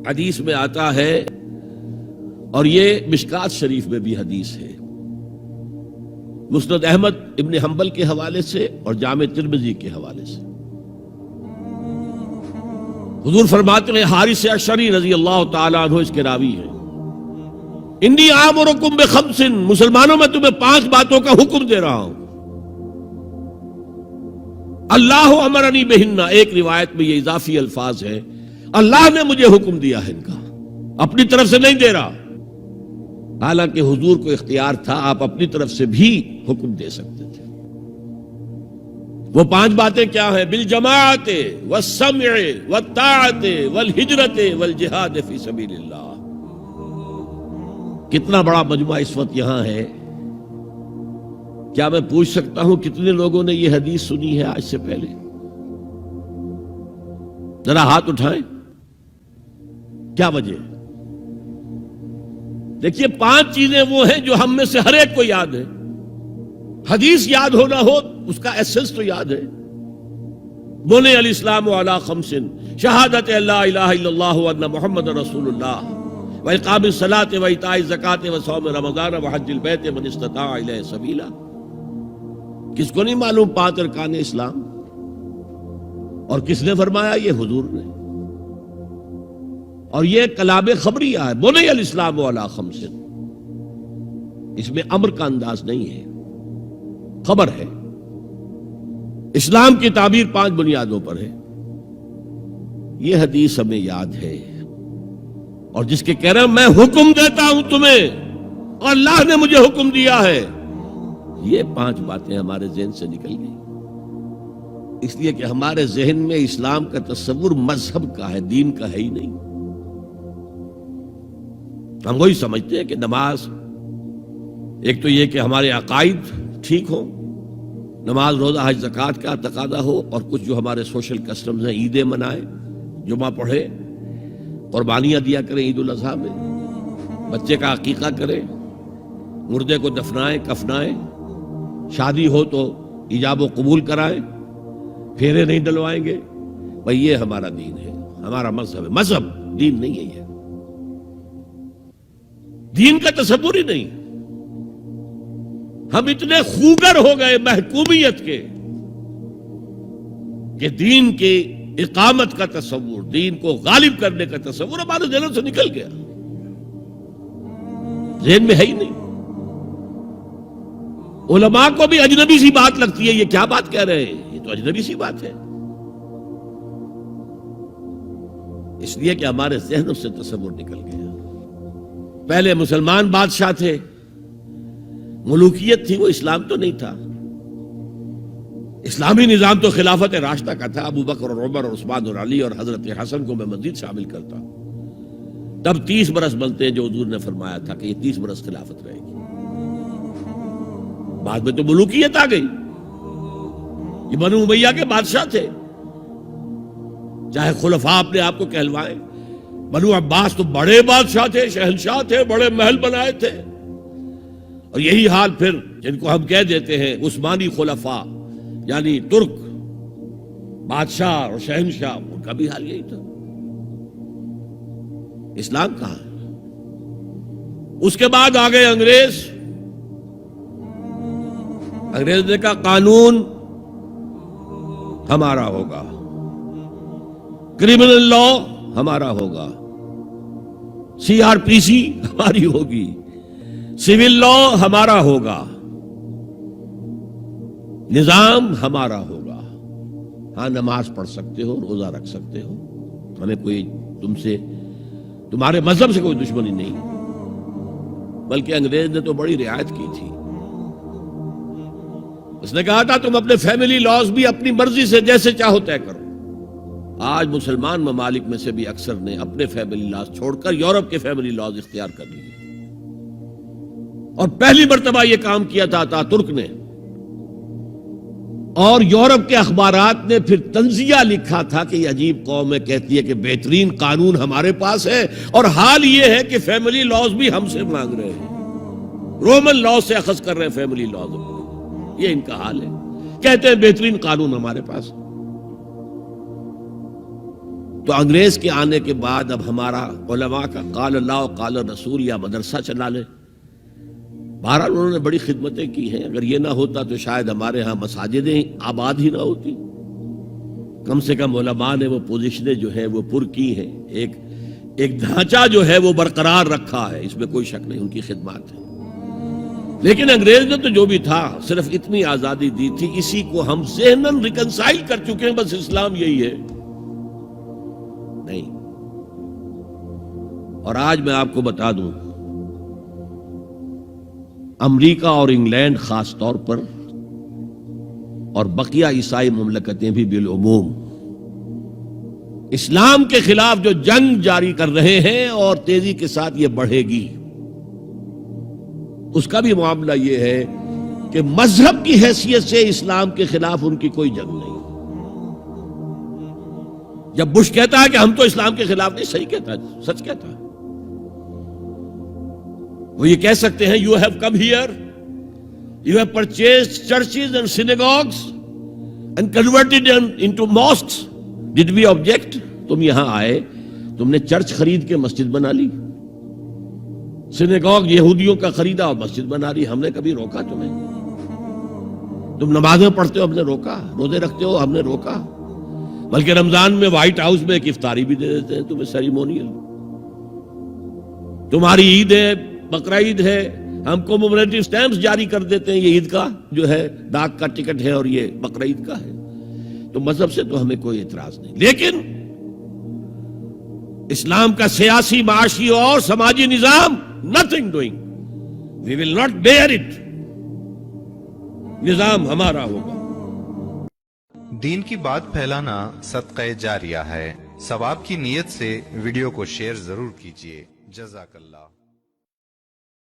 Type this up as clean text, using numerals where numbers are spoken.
حدیث میں آتا ہے، اور یہ مشکات شریف میں بھی حدیث ہے، مسند احمد ابن حنبل کے حوالے سے اور جامع ترمذی کے حوالے سے، حضور فرماتے ہیں، حارث اشعری رضی اللہ تعالیٰ عنہ اس کے راوی ہیں، انی آمرکم بخمس، مسلمانوں میں تمہیں 5 باتوں کا حکم دے رہا ہوں، اللہ امرنی بہن، ایک روایت میں یہ اضافی الفاظ ہے، اللہ نے مجھے حکم دیا ہے ان کا، اپنی طرف سے نہیں دے رہا، حالانکہ حضور کو اختیار تھا، آپ اپنی طرف سے بھی حکم دے سکتے تھے۔ وہ 5 باتیں کیا ہیں؟ بالجماعت والسمع والطاعت والہجرت والجہاد فی سبیل اللہ۔ کتنا بڑا مجموعہ اس وقت یہاں ہے، کیا میں پوچھ سکتا ہوں کتنے لوگوں نے یہ حدیث سنی ہے آج سے پہلے؟ ذرا ہاتھ اٹھائیں، کیا وجہ ہے؟ دیکھیے 5 چیزیں وہ ہیں جو ہم میں سے ہر ایک کو یاد ہے، حدیث یاد ہونا ہو اس کا ایسنس تو یاد ہے۔ بنی الاسلام علی 5، شہادت لا الہ الا اللہ وان محمد رسول اللہ، واقام الصلاۃ وایتاء الزکاۃ وصوم رمضان وحج البیت من استطاع الیہ سبیلا۔ کس کو نہیں معلوم 5 ارکان اسلام؟ اور کس نے فرمایا؟ یہ حضور نے۔ اور یہ کلام خبریہ ہے، بنی الاسلام علی 5، اس میں امر کا انداز نہیں ہے، خبر ہے۔ اسلام کی تعبیر 5 بنیادوں پر ہے، یہ حدیث ہمیں یاد ہے۔ اور جس کے کہہ رہے ہیں میں حکم دیتا ہوں تمہیں اور اللہ نے مجھے حکم دیا ہے، یہ 5 باتیں ہمارے ذہن سے نکل گئی، اس لیے کہ ہمارے ذہن میں اسلام کا تصور مذہب کا ہے، دین کا ہے ہی نہیں۔ ہم وہی سمجھتے ہیں کہ نماز، ایک تو یہ کہ ہمارے عقائد ٹھیک ہوں، نماز روزہ حج زکوٰۃ کا تقاضا ہو، اور کچھ جو ہمارے سوشل کسٹمز ہیں، عیدیں منائیں، جمعہ پڑھے، قربانیاں دیا کریں عید الاضحیٰ میں، بچے کا عقیقہ کریں، مردے کو دفنائیں کفنائیں، شادی ہو تو ایجاب و قبول کرائیں، پھیرے نہیں ڈلوائیں گے، بھئی یہ ہمارا دین ہے، ہمارا مذہب ہے۔ مذہب دین نہیں ہے، یہ دین کا تصور ہی نہیں۔ ہم اتنے خوگر ہو گئے محکومیت کے کہ دین کی اقامت کا تصور، دین کو غالب کرنے کا تصور ہمارے ذہنوں سے نکل گیا، ذہن میں ہے ہی نہیں۔ علماء کو بھی اجنبی سی بات لگتی ہے، یہ کیا بات کہہ رہے ہیں، یہ تو اجنبی سی بات ہے، اس لیے کہ ہمارے ذہنوں سے تصور نکل گیا۔ پہلے مسلمان بادشاہ تھے، ملوکیت تھی، وہ اسلام تو نہیں تھا۔ اسلامی نظام تو خلافت راشدہ کا تھا، ابو بکر اور عمر اور عثمان اور علی اور حضرت حسن کو میں مزید شامل کرتا ہوں۔ تب 30 برس بنتے ہیں جو حضور نے فرمایا تھا کہ یہ 30 برس خلافت رہے گی، بعد میں تو ملوکیت آ گئی۔ یہ بنو امیہ کے بادشاہ تھے، چاہے خلفاء اپنے آپ کو کہلوائیں، بنو عباس تو بڑے بادشاہ تھے، شہنشاہ تھے، بڑے محل بنائے تھے۔ اور یہی حال پھر جن کو ہم کہہ دیتے ہیں عثمانی خلفاء، یعنی ترک بادشاہ اور شہنشاہ، ان کا بھی حال یہی تھا۔ اسلام کہاں ہے؟ اس کے بعد آ گئے انگریز نے کہا قانون ہمارا ہوگا، کرمنل لا ہمارا ہوگا، CRPC ہماری ہوگی، سول لا ہمارا ہوگا، نظام ہمارا ہوگا۔ ہاں نماز پڑھ سکتے ہو، روزہ رکھ سکتے ہو، ہمیں کوئی تمہارے مذہب سے کوئی دشمنی نہیں، بلکہ انگریز نے تو بڑی رعایت کی تھی۔ اس نے کہا تھا تم اپنے فیملی لاز بھی اپنی مرضی سے جیسے چاہو طے کرو۔ آج مسلمان ممالک میں سے بھی اکثر نے اپنے فیملی لاز چھوڑ کر یورپ کے فیملی لاز اختیار کر لیے، اور پہلی مرتبہ یہ کام کیا تھا ترک نے، اور یورپ کے اخبارات نے پھر تنزیہ لکھا تھا کہ یہ عجیب قوم ہے، کہتی ہے کہ بہترین قانون ہمارے پاس ہے، اور حال یہ ہے کہ فیملی لاز بھی ہم سے مانگ رہے ہیں، رومن لاز سے اخذ کر رہے ہیں فیملی لاز، یہ ان کا حال ہے، کہتے ہیں بہترین قانون ہمارے پاس۔ تو انگریز کے آنے کے بعد اب ہمارا علماء کا قال اللہ و قال رسول یا مدرسہ چلا لے. بہرحال انہوں نے بڑی خدمتیں کی ہیں. اگر یہ نہ ہوتا تو شاید ہمارے ہاں مساجدیں آباد ہی نہ ہوتی. کم سے کم علماء نے وہ پوزیشنیں جو ہیں وہ پر کی ہیں. ایک ڈھانچہ جو ہے وہ برقرار رکھا ہے, اس میں کوئی شک نہیں, ان کی خدمات ہے. لیکن انگریز نے تو جو بھی تھا صرف اتنی آزادی دی تھی, اسی کو ہم ذہناً ریکنسائل کر چکے ہیں, بس اسلام یہی ہے. نہیں. اور آج میں آپ کو بتا دوں, امریکہ اور انگلینڈ خاص طور پر اور بقیہ عیسائی مملکتیں بھی بالعموم اسلام کے خلاف جو جنگ جاری کر رہے ہیں اور تیزی کے ساتھ یہ بڑھے گی, اس کا بھی معاملہ یہ ہے کہ مذہب کی حیثیت سے اسلام کے خلاف ان کی کوئی جنگ نہیں. جب بش کہتا ہے کہ ہم تو اسلام کے خلاف نہیں, صحیح کہتا ہے, سچ کہتا ہے. وہ یہ کہہ سکتے ہیں you have come here, you have purchased churches and synagogues and converted into mosques. Did we object? تم یہاں آئے, تم نے چرچ خرید کے مسجد بنا لی, سینیگوگ یہودیوں کا خریدا اور مسجد بنا لی. ہم نے کبھی روکا تمہیں؟ تم نمازیں پڑھتے ہو, ہم نے روکا. روزے رکھتے ہو, ہم نے روکا. بلکہ رمضان میں وائٹ ہاؤس میں ایک افطاری بھی دے دیتے ہیں تمہیں, سیریمونیل. تمہاری عید ہے, بقرعید ہے, ہم کو کومیموریٹو سٹیمپس جاری کر دیتے ہیں, یہ عید کا جو ہے ڈاک کا ٹکٹ ہے اور یہ بقرعید کا ہے. تو مذہب سے تو ہمیں کوئی اعتراض نہیں, لیکن اسلام کا سیاسی, معاشی اور سماجی نظام nothing doing. We will not bear it. نظام ہمارا ہوگا. دین کی بات پھیلانا صدقہ جاریہ ہے. ثواب کی نیت سے ویڈیو کو شیئر ضرور کیجیے. جزاک اللہ.